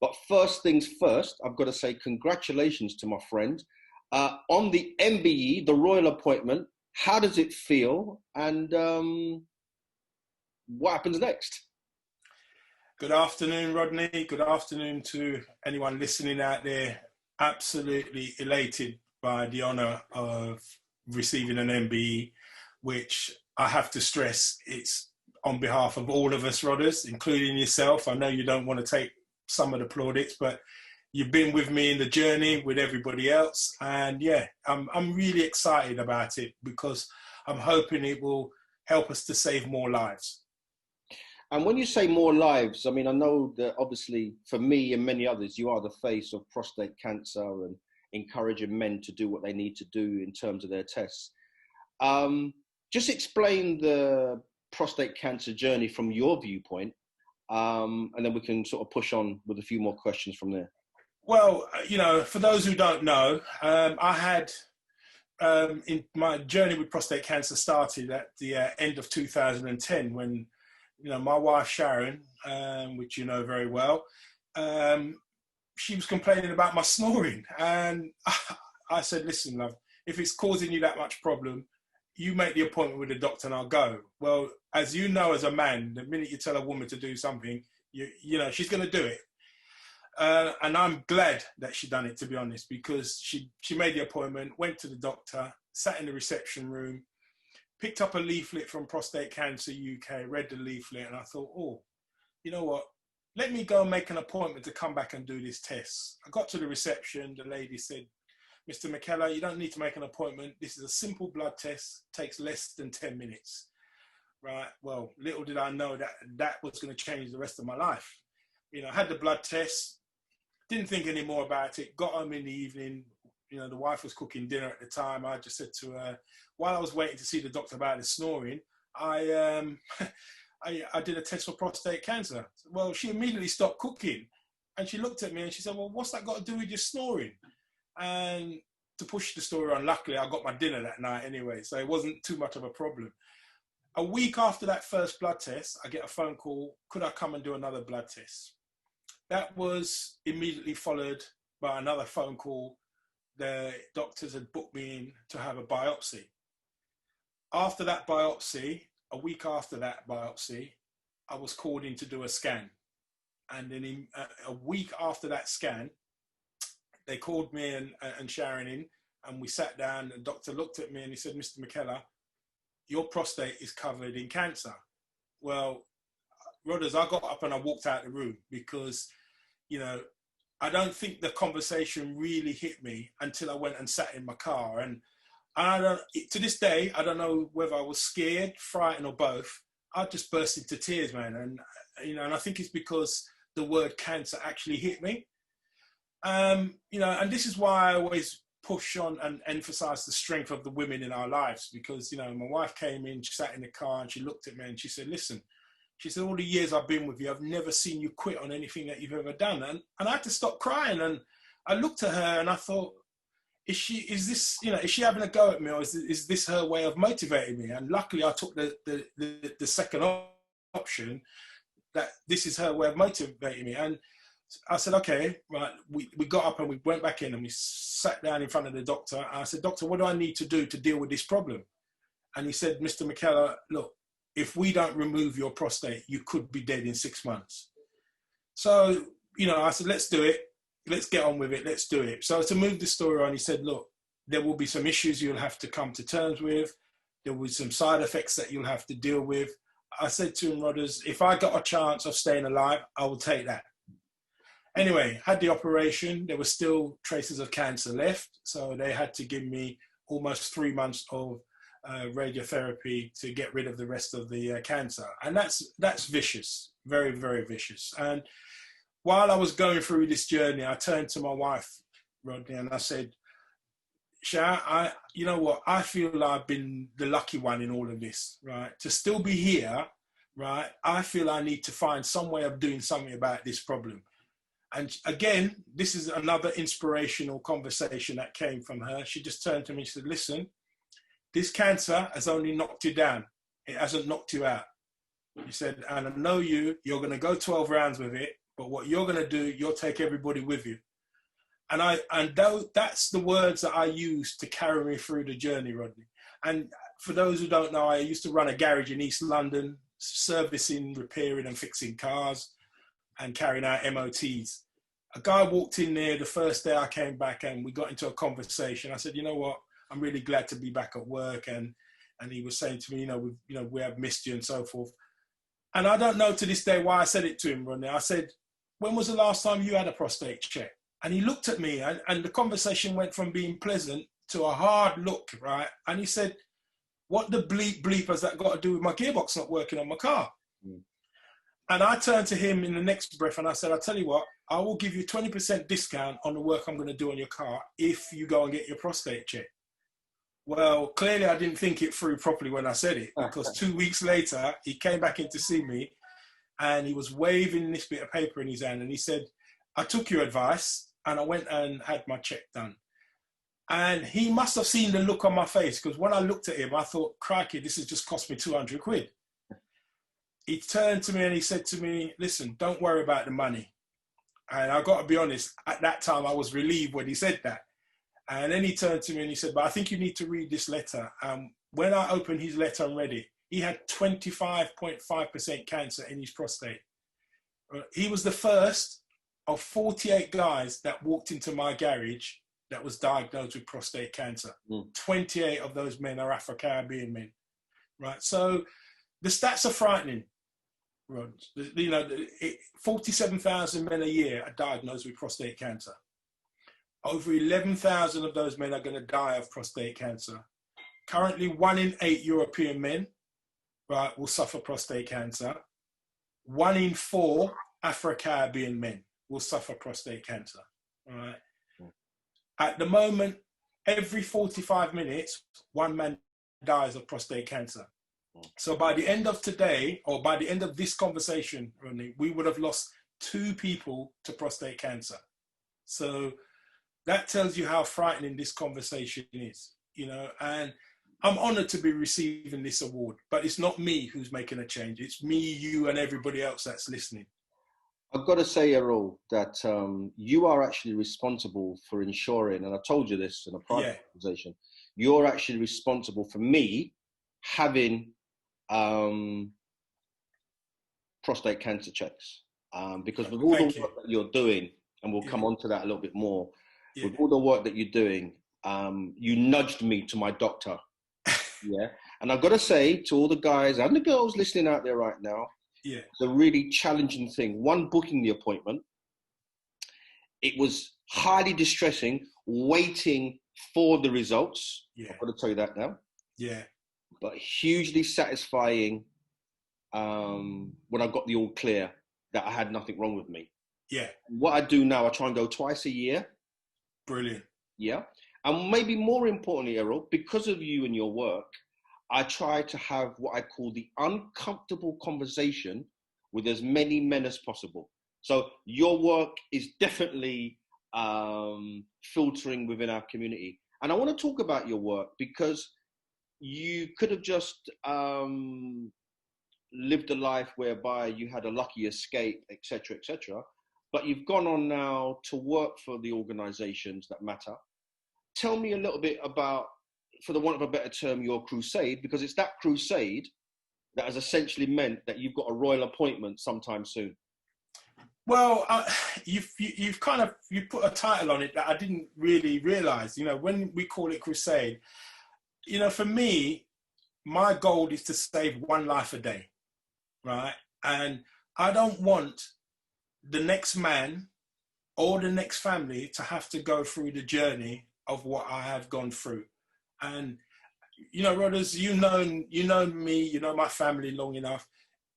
But first things first, I've got to say congratulations to my friend on the MBE, the royal appointment. How does it feel? And what happens next? Good afternoon, Rodney. Good afternoon to anyone listening out there. Absolutely elated by the honour of receiving an MBE, which I have to stress, it's on behalf of all of us, Rodders, including yourself. I know you don't want to take some of the plaudits, but you've been with me in the journey with everybody else. And yeah, I'm really excited about it because I'm hoping it will help us to save more lives. And when you say more lives, I mean, I know that obviously for me and many others, you are the face of prostate cancer and encouraging men to do what they need to do in terms of their tests. Just explain the prostate cancer journey from your viewpoint, and then we can sort of push on with a few more questions from there. Well, you know, for those who don't know, I had, in my journey with prostate cancer started at the end of 2010 when, you know, my wife Sharon, which you know very well, she was complaining about my snoring, and I said, "Listen, love, if it's causing you that much problem, you make the appointment with the doctor and I'll go." Well, as you know, as a man, the minute you tell a woman to do something, you know she's going to do it, and I'm glad that she done it, to be honest, because she made the appointment, went to the doctor, sat in the reception room, picked up a leaflet from Prostate Cancer UK, read the leaflet, and I thought, oh, you know what? Let me go and make an appointment to come back and do this test. I got to the reception. The lady said, "Mr. McKellar, you don't need to make an appointment. This is a simple blood test. Takes less than 10 minutes." Right? Well, little did I know that that was going to change the rest of my life. You know, I had the blood test, didn't think any more about it, got home in the evening. You know, the wife was cooking dinner at the time. I just said to her, while I was waiting to see the doctor about the snoring, I did a test for prostate cancer. Well, she immediately stopped cooking and she looked at me and she said, "Well, what's that got to do with your snoring?" And to push the story on, luckily I got my dinner that night anyway, so it wasn't too much of a problem. A week after that first blood test, I get a phone call, could I come and do another blood test? That was immediately followed by another phone call. The doctors had booked me in to have a biopsy. After that biopsy, a week after that biopsy, I was called in to do a scan. And then a week after that scan, they called me and Sharon in, and we sat down. The doctor looked at me and he said, "Mr. McKellar, your prostate is covered in cancer." Well, Rodders, I got up and I walked out of the room because, you know, I don't think the conversation really hit me until I went and sat in my car. And to this day, I don't know whether I was scared, frightened, or both. I just burst into tears, man. And, you know, and I think it's because the word cancer actually hit me. You know, and this is why I always push on and emphasize the strength of the women in our lives, because, you know, my wife came in, she sat in the car and she looked at me and she said, "Listen," she said, "all the years I've been with you, I've never seen you quit on anything that you've ever done." And I had to stop crying. And I looked at her and I thought, is she having a go at me, or is this her way of motivating me? And luckily I took the second option, that this is her way of motivating me. And I said, okay, right. We got up and we went back in and we sat down in front of the doctor. And I said, "Doctor, what do I need to do to deal with this problem?" And he said, "Mr. McKellar, look, if we don't remove your prostate, you could be dead in 6 months." So, you know, I said, "Let's do it. Let's get on with it. Let's do it." So to move the story on, he said, "Look, there will be some issues you'll have to come to terms with. There will be some side effects that you'll have to deal with." I said to him, "Rodders, if I got a chance of staying alive, I will take that." Anyway, had the operation. There were still traces of cancer left. So they had to give me almost 3 months of radiotherapy to get rid of the rest of the cancer. And that's vicious, very, very vicious. And while I was going through this journey, I turned to my wife, Rodney, and I said, "Sha, you know what? I feel I've been the lucky one in all of this, right? To still be here, right? I feel I need to find some way of doing something about this problem." And again, this is another inspirational conversation that came from her. She just turned to me and she said, "Listen, this cancer has only knocked you down. It hasn't knocked you out." She said, "And I know you're going to go 12 rounds with it, but what you're going to do, you'll take everybody with you. And that's the words that I used to carry me through the journey, Rodney. And for those who don't know, I used to run a garage in East London, servicing, repairing and fixing cars and carrying out MOTs. A guy walked in there the first day I came back, and we got into a conversation. I said, you know what, I'm really glad to be back at work. And he was saying to me, we have missed you and so forth. And I don't know to this day why I said it to him, Rodney. I said, when was the last time you had a prostate check? And he looked at me, and the conversation went from being pleasant to a hard look, right? And he said, what the bleep has that got to do with my gearbox not working on my car? Mm. And I turned to him in the next breath and I said, I'll tell you what, I will give you 20% discount on the work I'm going to do on your car if you go and get your prostate check. Well, clearly I didn't think it through properly when I said it, because 2 weeks later, he came back in to see me and he was waving this bit of paper in his hand and he said, I took your advice and I went and had my check done. And he must have seen the look on my face, because when I looked at him, I thought, crikey, this has just cost me 200 quid. He turned to me and he said to me, listen, don't worry about the money. And I got to be honest, at that time, I was relieved when he said that. And then he turned to me and he said, but I think you need to read this letter. When I opened his letter and read it, he had 25.5% cancer in his prostate. He was the first of 48 guys that walked into my garage that was diagnosed with prostate cancer. 28 of those men are Afro-Caribbean men, right? So the stats are frightening, Rod. 47,000 men a year are diagnosed with prostate cancer. Over 11,000 of those men are going to die of prostate cancer. Currently, 1 in 8 European men, right, will suffer prostate cancer. 1 in 4 Afro-Caribbean men will suffer prostate cancer, all right? At the moment, every 45 minutes, 1 man dies of prostate cancer. So by the end of today, or by the end of this conversation, Rodney, we would have lost 2 people to prostate cancer. So that tells you how frightening this conversation is, and I'm honored to be receiving this award, but it's not me who's making a change. It's me, you, and everybody else that's listening. I've got to say, Errol, that you are actually responsible for ensuring, and I told you this in a private conversation, you're actually responsible for me having prostate cancer checks. Because with all the work that you're doing, and we'll come on to that a little bit more, with all the work that you're doing, you nudged me to my doctor. And I've got to say to all the guys and the girls listening out there right now, it's a really challenging thing. One, booking the appointment. It was highly distressing waiting for the results. I've got to tell you that now. But hugely satisfying when I got the all clear that I had nothing wrong with me. What I do now, I try and go twice a year. Brilliant. And maybe more importantly, Errol, because of you and your work, I try to have what I call the uncomfortable conversation with as many men as possible. So your work is definitely filtering within our community. And I want to talk about your work because you could have just lived a life whereby you had a lucky escape, etc., etc. But you've gone on now to work for the organizations that matter. Tell me a little bit about, for the want of a better term, your crusade, because it's that crusade that has essentially meant that you've got a royal appointment sometime soon. Well, you've put a title on it that I didn't really realize. When we call it crusade, for me, my goal is to save 1 life a day, right? And I don't want the next man or the next family to have to go through the journey of what I have gone through. And, Rodders, you know me, you know my family long enough.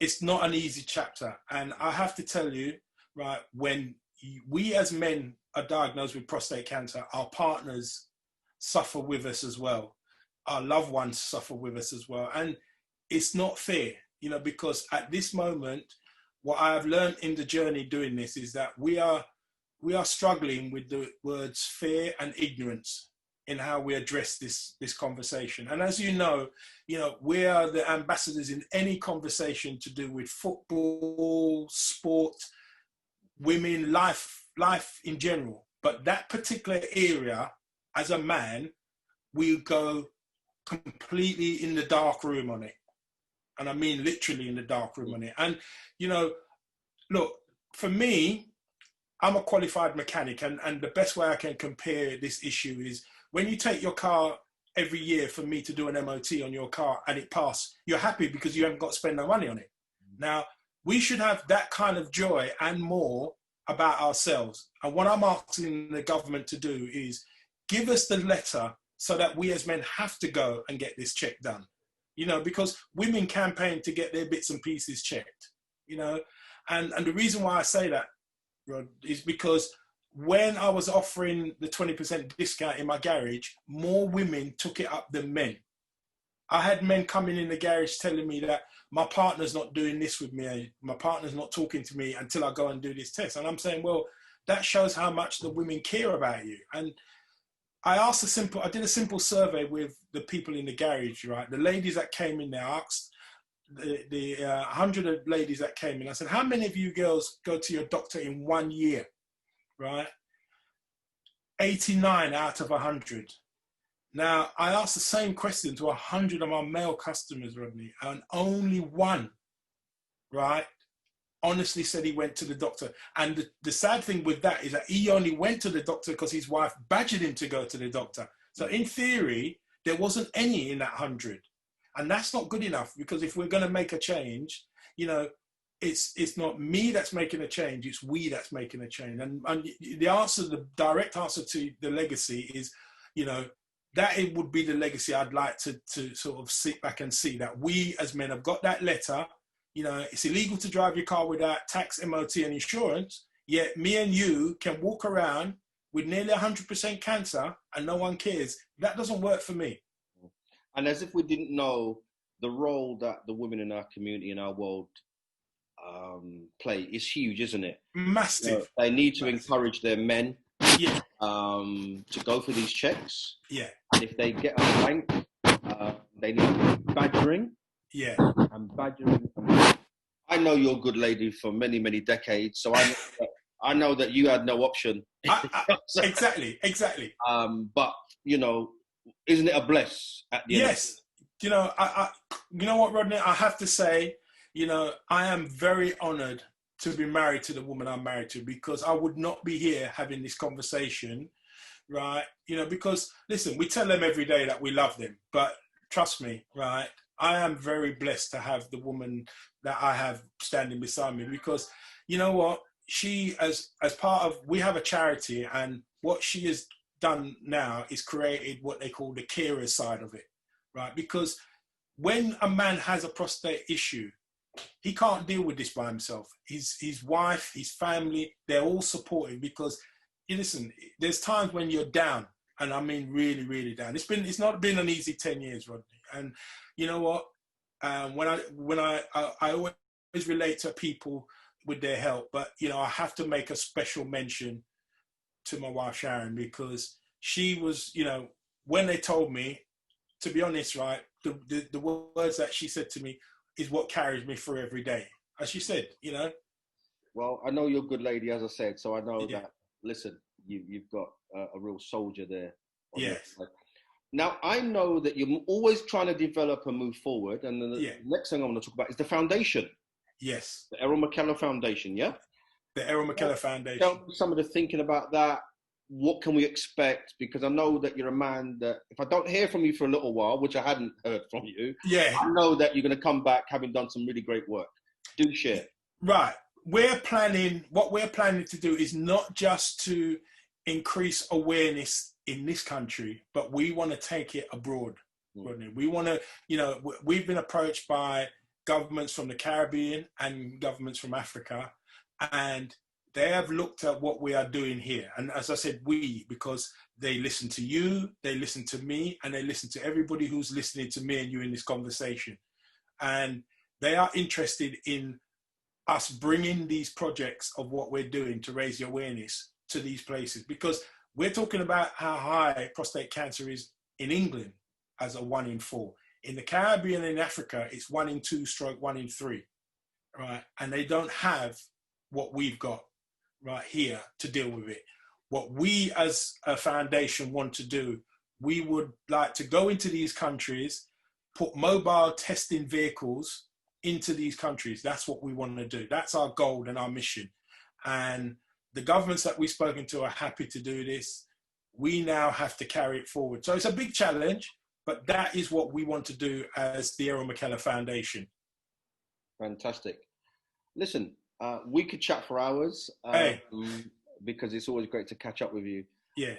It's not an easy chapter. And I have to tell you, right, when we as men are diagnosed with prostate cancer, our partners suffer with us as well. Our loved ones suffer with us as well. And it's not fair, because at this moment, what I have learned in the journey doing this is that we are struggling with the words fear and ignorance in how we address this conversation. And as you know, we are the ambassadors in any conversation to do with football, sport, women, life in general. But that particular area, as a man, we go completely in the dark room on it. And I mean literally in the dark room on it. And, you know, look, for me, I'm a qualified mechanic, and the best way I can compare this issue is when you take your car every year for me to do an MOT on your car and it passes, you're happy because you haven't got to spend no money on it. Now, we should have that kind of joy and more about ourselves. And what I'm asking the government to do is give us the letter so that we as men have to go and get this check done. You know, because women campaign to get their bits and pieces checked, you know. And the reason why I say that, Rod, is because when I was offering the 20% discount in my garage, more women took it up than men. I had men coming in the garage telling me that my partner's not doing this with me, my partner's not talking to me until I go and do this test. And I'm saying, well, that shows how much the women care about you. And I did a simple survey with the people in the garage, right? The ladies that came in there, I asked the 100 of ladies that came in, I said, how many of you girls go to your doctor in 1 year, right? 89 out of 100. Now, I asked the same question to 100 of my male customers, Rodney, and only one, right, honestly said he went to the doctor. And the sad thing with that is that he only went to the doctor because his wife badgered him to go to the doctor. So in theory, there wasn't any in that 100. And that's not good enough, because if we're going to make a change, you know, it's not me that's making a change, it's we that's making a change. And the answer, the direct answer to the legacy is, you know, that it would be the legacy I'd like to sort of sit back and see, that we as men have got that letter. You know, it's illegal to drive your car without tax, MOT and insurance, yet me and you can walk around with nearly 100% cancer and no one cares. That doesn't work for me. And as if we didn't know, the role that the women in our community, in our world, play is huge, isn't it? Massive. You know, they need to encourage their men, yeah, to go for these checks. Yeah. And if they get a blank, they need to be badgering. Yeah. And badgering. I know you're a good lady for many, many decades, so I know that you had no option. Exactly. But you know, isn't it a bless at the end? Yes. You know, you know what, Rodney? I have to say, you know, I am very honoured to be married to the woman I'm married to, because I would not be here having this conversation, right? You know, because listen, we tell them every day that we love them, but trust me, right? I am very blessed to have the woman that I have standing beside me, because you know what? She, as part of, we have a charity, and what she has done now is created what they call the carer side of it, right? Because when a man has a prostate issue, he can't deal with this by himself. His wife, his family, they're all supporting, because you listen, there's times when you're down, and I mean really, really down. It's not been an easy 10 years, Rodney. And you know what? When I always relate to people with their help, but you know, I have to make a special mention to my wife Sharon, because she was, you know, when they told me, to be honest, right, the words that she said to me is what carries me through every day. As she said, you know. Well, I know you're a good lady, as I said, so I know that. Listen, you've got a real soldier there. Yes. Now, I know that you're always trying to develop and move forward, and the next thing I want to talk about is the foundation. Yes. The Errol McKellar Foundation, yeah? The Errol McKellar Foundation. Tell me some of the thinking about that. What can we expect? Because I know that you're a man that, if I don't hear from you for a little while, which I hadn't heard from you, I know that you're going to come back having done some really great work. Do share. Right. What we're planning to do is not just to increase awareness in this country, but we want to take it abroad. We want to, you know, we've been approached by governments from the Caribbean and governments from Africa, and they have looked at what we are doing here. And as I said, because they listen to you, they listen to me, and they listen to everybody who's listening to me and you in this conversation. And they are interested in us bringing these projects of what we're doing to raise the awareness to these places, because we're talking about how high prostate cancer is in England as a 1 in 4. In the Caribbean and in Africa, it's 1 in 2 / 1 in 3, right? And they don't have what we've got, right here to deal with it. What we as a foundation want to do, we would like to go into these countries, put mobile testing vehicles into these countries. That's what we want to do. That's our goal and our mission. And the governments that we've spoken to are happy to do this. We now have to carry it forward. So it's a big challenge, but that is what we want to do as the Errol McKellar Foundation. Fantastic. Listen, we could chat for hours because it's always great to catch up with you. Yeah.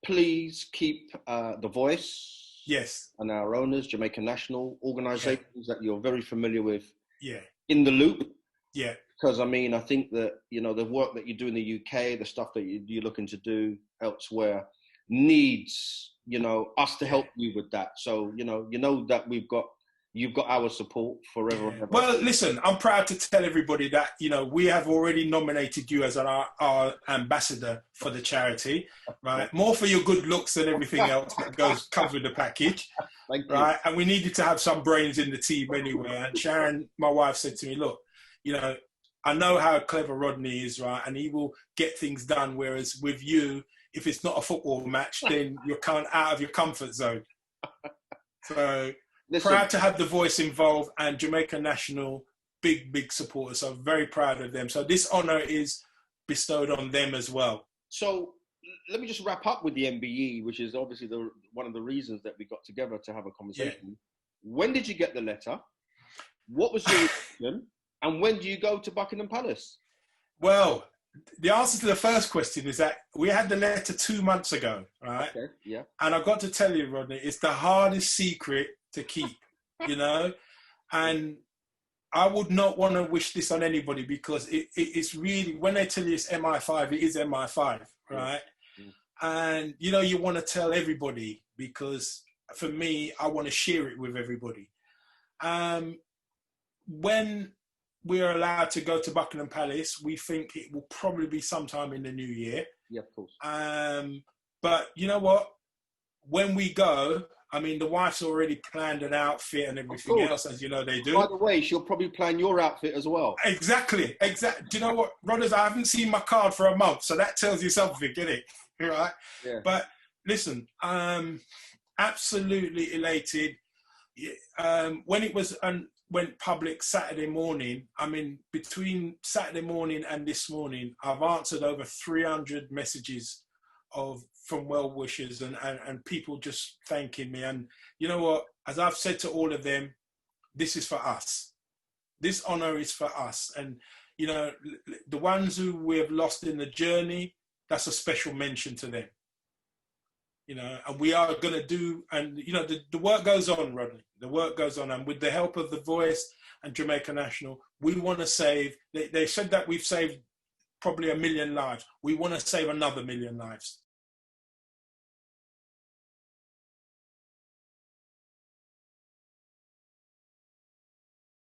Please keep The Voice. Yes. And our owners, Jamaica National, organisations that you're very familiar with. Yeah. In the loop. Yeah. Because I mean, I think that, you know, the work that you do in the UK, the stuff that you're looking to do elsewhere needs, you know, us to help you with that. So, you know that you've got our support forever and ever. Well, listen, I'm proud to tell everybody that, you know, we have already nominated you as our ambassador for the charity, right? More for your good looks than everything else that comes with the package, right? And we needed to have some brains in the team anyway. And Sharon, my wife, said to me, look, you know, I know how clever Rodney is, right? And he will get things done. Whereas with you, if it's not a football match, then you're kind of out of your comfort zone. So proud to have The Voice involved, and Jamaica National, big supporters. So I'm very proud of them. So this honour is bestowed on them as well. So let me just wrap up with the MBE, which is obviously one of the reasons that we got together to have a conversation. Yeah. When did you get the letter? What was your reaction? And when do you go to Buckingham Palace? Well, the answer to the first question is that we had the letter 2 months ago, right? Okay, yeah. And I've got to tell you, Rodney, it's the hardest secret to keep, you know? And I would not want to wish this on anybody, because it's really, when they tell you it's MI5, it is MI5, right? Mm. And, you know, you want to tell everybody, because for me, I want to share it with everybody. When we're allowed to go to Buckingham Palace, we think it will probably be sometime in the new year. Yeah, of course. But you know what? When we go, I mean, the wife's already planned an outfit and everything else, as you know they do. By the way, she'll probably plan your outfit as well. Exactly. Do you know what, Rodders? I haven't seen my card for a month, so that tells you something, innit? Right? Yeah. But listen, absolutely elated. When it went public Saturday morning, I mean, between Saturday morning and this morning, I've answered over 300 messages from well-wishers and people just thanking me. And you know what? As I've said to all of them, this is for us. This honour is for us. And, you know, the ones who we have lost in the journey, that's a special mention to them. You know, and we are going to do, and, you know, the work goes on, Rodney. The work goes on. And with the help of The Voice and Jamaica National, we want to save, they said that we've saved probably 1 million lives. We want to save another 1 million lives.